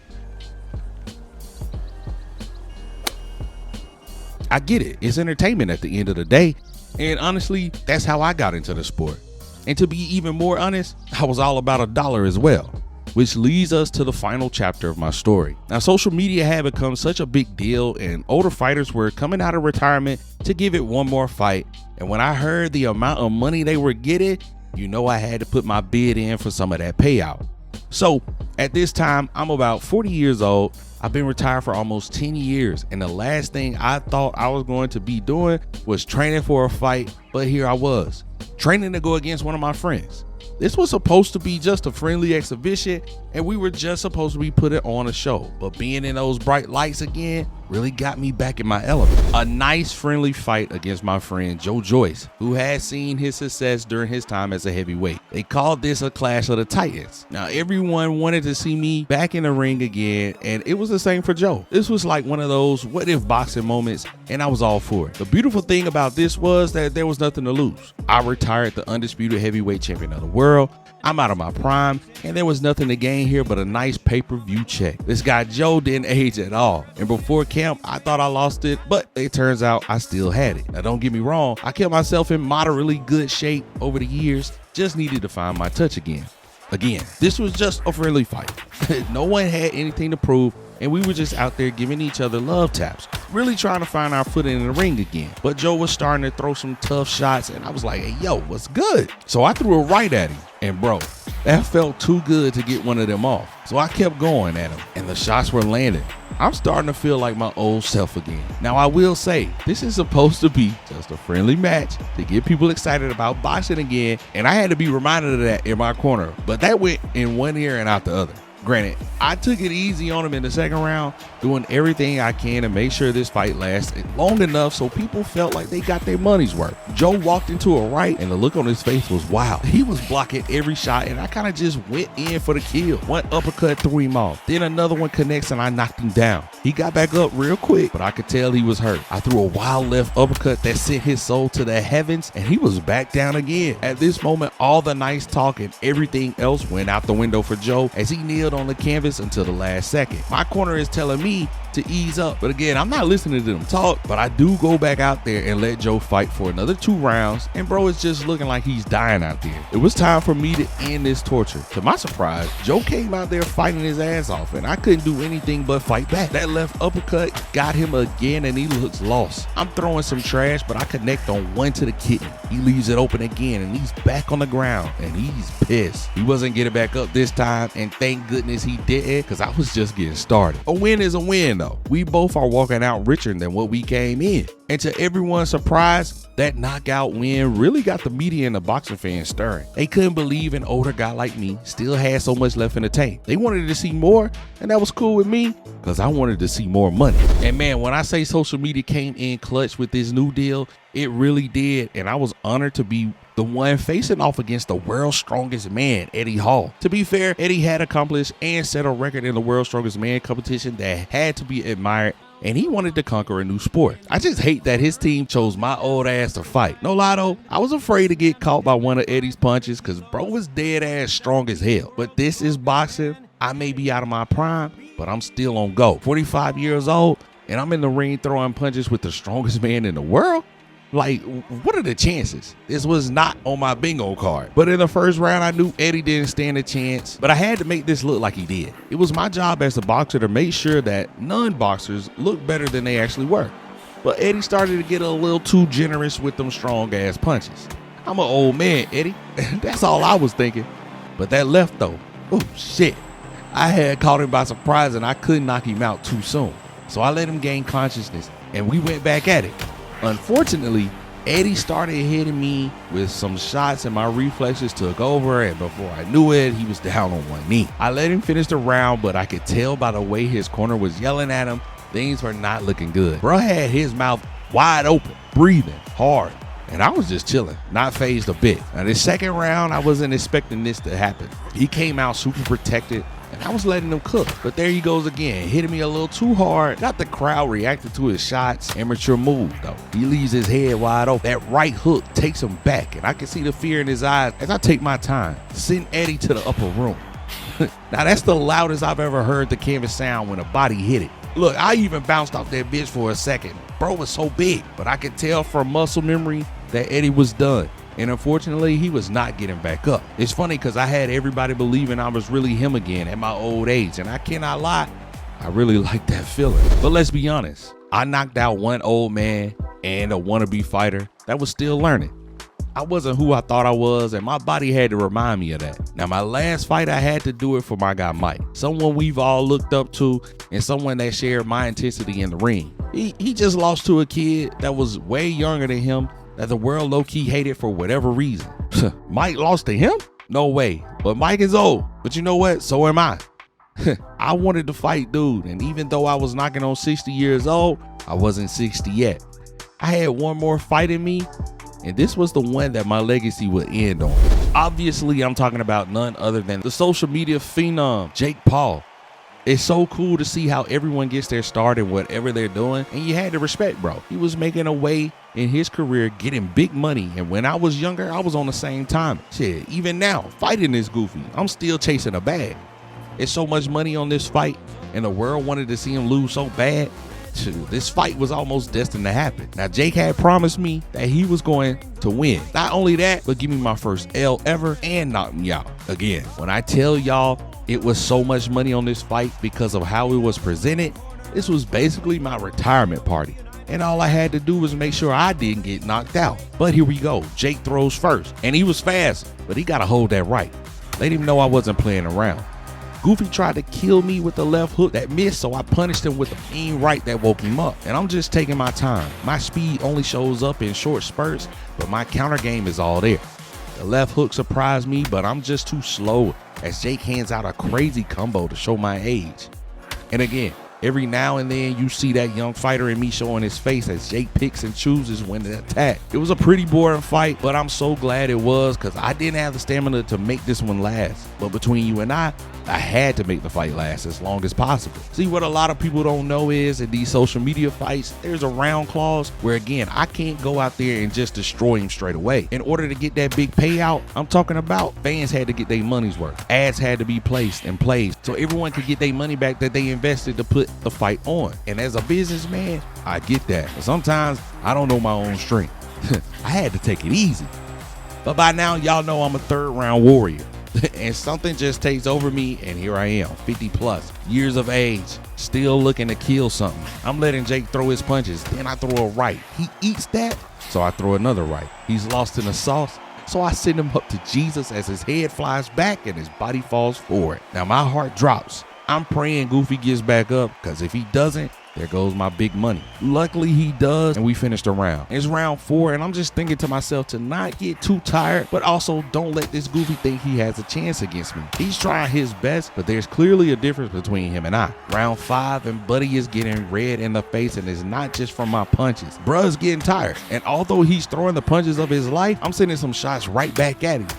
Speaker 1: I get it, it's entertainment at the end of the day. And honestly, that's how I got into the sport. And to be even more honest, I was all about $1 as well, which leads us to the final chapter of my story. Now, social media had become such a big deal and older fighters were coming out of retirement to give it one more fight. And when I heard the amount of money they were getting, you know I had to put my bid in for some of that payout. So at this time, I'm about 40 years old. I've been retired for almost 10 years. And the last thing I thought I was going to be doing was training for a fight. But here I was, training to go against one of my friends. This was supposed to be just a friendly exhibition and we were just supposed to be putting on a show. But being in those bright lights again really got me back in my element. A nice friendly fight against my friend Joe Joyce, who had seen his success during his time as a heavyweight. They called this a clash of the titans. Now everyone wanted to see me back in the ring again, and it was the same for Joe. This was like one of those what if boxing moments, and I was all for it. The beautiful thing about this was that there was nothing to lose. I retired the undisputed heavyweight champion of the world. I'm out of my prime, and there was nothing to gain here but a nice pay-per-view check. This guy Joe didn't age at all, and before camp, I thought I lost it, but it turns out I still had it. Now don't get me wrong, I kept myself in moderately good shape over the years, just needed to find my touch again. This was just a friendly fight. No one had anything to prove, and we were just out there giving each other love taps. really trying to find our footing in the ring again. But Joe was starting to throw some tough shots, and I was like, hey, yo, what's good? So I threw a right at him, and bro, that felt too good to get one of them off. So I kept going at him, and the shots were landing. I'm starting to feel like my old self again. Now, I will say, this is supposed to be just a friendly match to get people excited about boxing again, and I had to be reminded of that in my corner, but that went in one ear and out the other. Granted, I took it easy on him in the second round, doing everything I can to make sure this fight lasted long enough so people felt like they got their money's worth. Joe walked into a right, and the look on his face was wild. He was blocking every shot, and I kind of just went in for the kill. One uppercut threw him off. Then another one connects, and I knocked him down. He got back up real quick, but I could tell he was hurt. I threw a wild left uppercut that sent his soul to the heavens, and he was back down again. At this moment, all the nice talk and everything else went out the window for Joe as he kneeled on the canvas until the last second. My corner is telling me to ease up, but again, I'm not listening to them talk, but I do go back out there and let Joe fight for another 2 rounds, and bro is just looking like he's dying out there. It was time for me to end this torture. To my surprise, Joe came out there fighting his ass off, and I couldn't do anything but fight back. That left uppercut got him again, and he looks lost. I'm throwing some trash, but I connect on one to the kidney. He leaves it open again, and he's back on the ground, and he's pissed. He wasn't getting back up this time, and thank goodness he didn't, because I was just getting started. A win is a win, though. We both are walking out richer than what we came in. And to everyone's surprise, that knockout win really got the media and the boxing fans stirring. They couldn't believe an older guy like me still had so much left in the tank. They wanted to see more, and that was cool with me because I wanted to see more money. And man, when I say social media came in clutch with this new deal, it really did, and I was honored to be the one facing off against the world's strongest man, Eddie Hall. To be fair, Eddie had accomplished and set a record in the world's strongest man competition that had to be admired, and he wanted to conquer a new sport. I just hate that his team chose my old ass to fight. No lie though, I was afraid to get caught by one of Eddie's punches because bro was dead ass strong as hell. But this is boxing. I may be out of my prime, but I'm still on go. 45 years old, and I'm in the ring throwing punches with the strongest man in the world? Like, what are the chances? This was not on my bingo card. But in the first round, I knew Eddie didn't stand a chance, but I had to make this look like he did. It was my job as a boxer to make sure that non-boxers looked better than they actually were. But Eddie started to get a little too generous with them strong-ass punches. I'm an old man, Eddie. That's all I was thinking. But that left, though, oh, shit. I had caught him by surprise, and I couldn't knock him out too soon. So I let him gain consciousness, and we went back at it. Unfortunately, Eddie started hitting me with some shots and my reflexes took over, and before I knew it, he was down on one knee. I let him finish the round, but I could tell by the way his corner was yelling at him, things were not looking good. Bro had his mouth wide open, breathing hard, and I was just chilling, not fazed a bit. Now this second round, I wasn't expecting this to happen. He came out super protected, and I was letting him cook. But there he goes again, hitting me a little too hard. Got the crowd reacting to his shots. Amateur move though. He leaves his head wide open. That right hook takes him back, and I can see the fear in his eyes as I take my time. Send Eddie to the upper room. Now that's the loudest I've ever heard the canvas sound when a body hit it. Look, I even bounced off that bitch for a second. Bro was so big, but I could tell from muscle memory that Eddie was done. And unfortunately, he was not getting back up. It's funny because I had everybody believing I was really him again at my old age. And I cannot lie, I really like that feeling. But let's be honest, I knocked out one old man and a wannabe fighter that was still learning. I wasn't who I thought I was, and my body had to remind me of that. Now, my last fight, I had to do it for my guy Mike. Someone we've all looked up to and someone that shared my intensity in the ring. He just lost to a kid that was way younger than him that the world low-key hated for whatever reason. Mike lost to him? No way. But Mike is old. But you know what? So am I. I wanted to fight dude, and even though I was knocking on 60 years old, I wasn't 60 yet. I had one more fight in me, and this was the one that my legacy would end on. Obviously, I'm talking about none other than the social media phenom, Jake Paul. It's so cool to see how everyone gets their start in whatever they're doing, and you had to respect, bro. He was making a way in his career, getting big money, and when I was younger, I was on the same time. Shit, even now, fighting is goofy. I'm still chasing a bag. It's so much money on this fight, and the world wanted to see him lose so bad. This fight was almost destined to happen. Now, Jake had promised me that he was going to win. Not only that, but give me my first L ever and knock me out again. When I tell y'all it was so much money on this fight because of how it was presented, This was basically my retirement party, and all I had to do was make sure I didn't get knocked out. But here we go. Jake throws first, and he was fast, but he gotta hold that right. Let him know I wasn't playing around. Goofy tried to kill me with the left hook that missed, so I punished him with a mean right that woke him up. And I'm just taking my time. My speed only shows up in short spurts, but my counter game is all there. The left hook surprised me, but I'm just too slow as Jake hands out a crazy combo to show my age. And again, every now and then you see that young fighter in me showing his face as Jake picks and chooses when to attack. It was a pretty boring fight, but I'm so glad it was because I didn't have the stamina to make this one last. But between you and I had to make the fight last as long as possible. See, what a lot of people don't know is in these social media fights, there's a round clause where, again, I can't go out there and just destroy him straight away. In order to get that big payout I'm talking about, fans had to get their money's worth. Ads had to be placed and played so everyone could get their money back that they invested to put the fight on. And as a businessman, I get that. But sometimes I don't know my own strength. I had to take it easy. But by now, y'all know I'm a third round warrior. And something just takes over me, and here I am, 50 plus years of age, still looking to kill something. I'm letting Jake throw his punches, then I throw a right. He eats that, so I throw another right. He's lost in the sauce, so I send him up to Jesus as his head flies back and his body falls forward. Now my heart drops. I'm praying Goofy gets back up, because if he doesn't, there goes my big money. Luckily he does, and we finished the round. It's round 4, and I'm just thinking to myself to not get too tired, but also don't let this Goofy think he has a chance against me. He's trying his best, but there's clearly a difference between him and I. Round 5, and Buddy is getting red in the face, and it's not just from my punches. Bruh's getting tired, and although he's throwing the punches of his life, I'm sending some shots right back at him.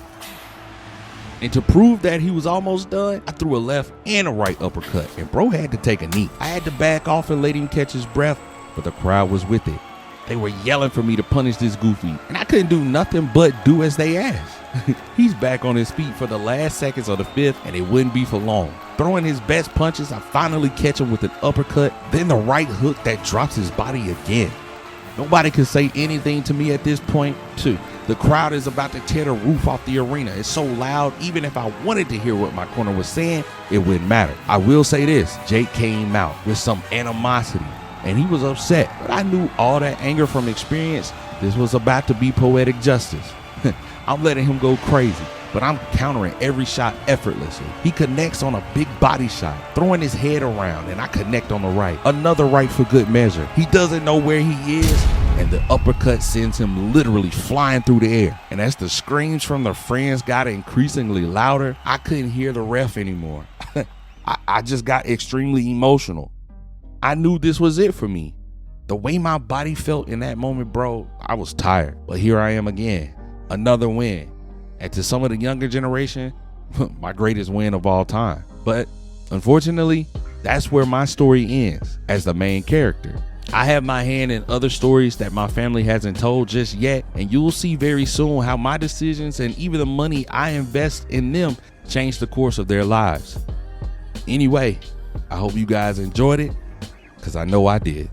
Speaker 1: And to prove that he was almost done, I threw a left and a right uppercut, and bro had to take a knee. I had to back off and let him catch his breath, but the crowd was with it. They were yelling for me to punish this Goofy, and I couldn't do nothing but do as they asked. He's back on his feet for the last seconds of the 5th, and it wouldn't be for long. Throwing his best punches, I finally catch him with an uppercut, then the right hook that drops his body again. Nobody could say anything to me at this point, too. The crowd is about to tear the roof off the arena. It's so loud, even if I wanted to hear what my corner was saying, it wouldn't matter. I will say this, Jake came out with some animosity, and he was upset. But I knew all that anger from experience, this was about to be poetic justice. I'm letting him go crazy, but I'm countering every shot effortlessly. He connects on a big body shot, throwing his head around, and I connect on the right. Another right for good measure. He doesn't know where he is, and the uppercut sends him literally flying through the air. And as the screams from the friends got increasingly louder, I couldn't hear the ref anymore. I just got extremely emotional. I knew this was it for me. The way my body felt in that moment, bro, I was tired. But here I am again, another win. And to some of the younger generation, my greatest win of all time. But unfortunately, that's where my story ends as the main character. I have my hand in other stories that my family hasn't told just yet, and you will see very soon how my decisions and even the money I invest in them change the course of their lives. Anyway, I hope you guys enjoyed it, because I know I did.